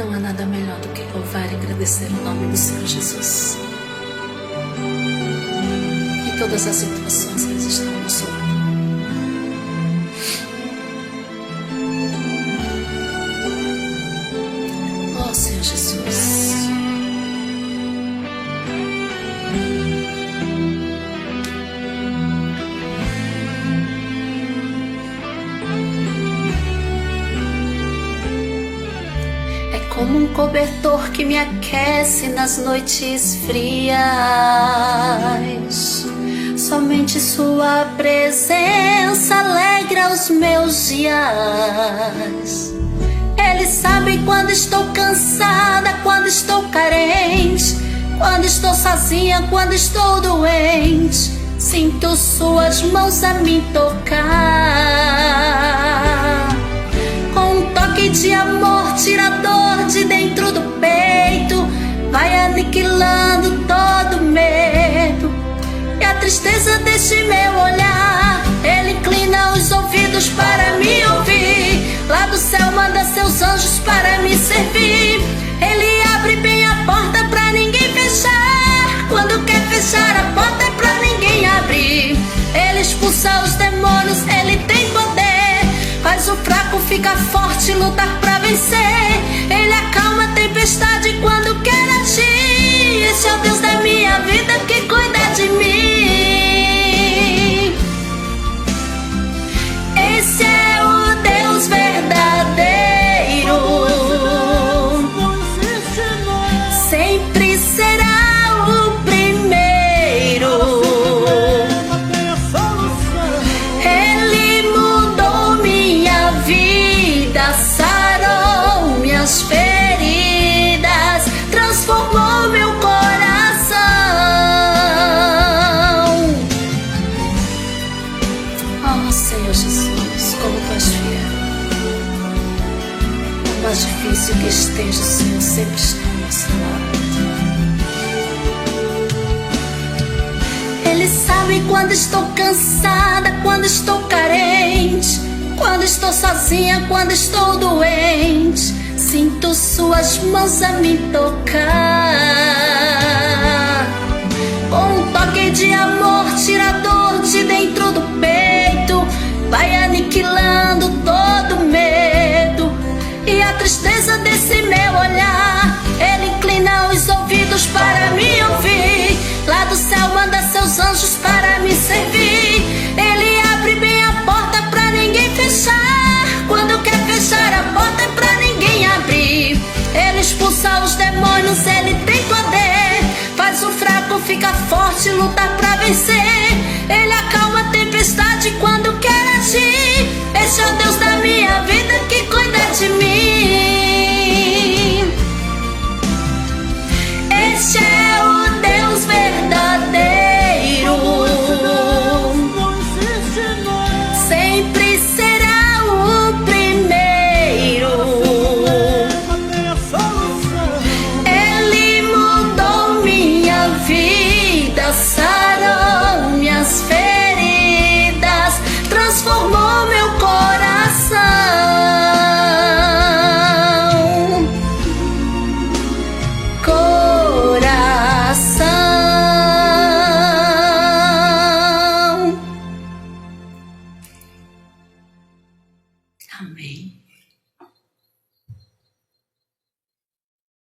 Não há nada melhor do que louvar e agradecer o nome do Senhor Jesus. Em todas as situações eles estão ao nosso lado. Oh, Senhor Jesus. Como um cobertor que me aquece nas noites frias. Somente sua presença alegra os meus dias. Ele sabe quando estou cansada, quando estou carente, quando estou sozinha, quando estou doente. Sinto suas mãos a me tocar. Com um toque de amor, tira a dor de dentro do peito, vai aniquilando todo medo e a tristeza deste meu olhar. Ele inclina os ouvidos para me ouvir, lá do céu manda seus anjos para me servir. Ele abre bem a porta pra ninguém fechar, quando quer fechar a porta é pra ninguém abrir. Ele expulsa os demônios, ele tem poder, faz o fraco ficar forte, lutar pra vencer. Ele acalma a tempestade quando quer agir. Esse é o Deus da minha vida que cuida de mim. Esse é o Deus verdadeiro. Sempre será o primeiro. Ele mudou minha vida, sarou minhas feridas, transformou meu coração. Oh, Senhor Jesus, como tu és fiel. Por mais difícil que esteja, o Senhor sempre está ao nosso lado. Ele sabe quando estou cansada, quando estou carente, quando estou sozinha, quando estou doente. Sinto suas mãos a me tocar. Com um toque de amor, tira a dor de dentro do peito, vai aniquilando todo medo e a tristeza desse meu olhar. Ele inclina os ouvidos para me ouvir, lá do céu manda seus anjos para me servir. Ele abre bem a porta pra ninguém fechar, quando quer fechar a porta é pra ninguém abrir. Ele expulsa os demônios, ele tem poder, faz o fraco ficar forte, lutar pra vencer.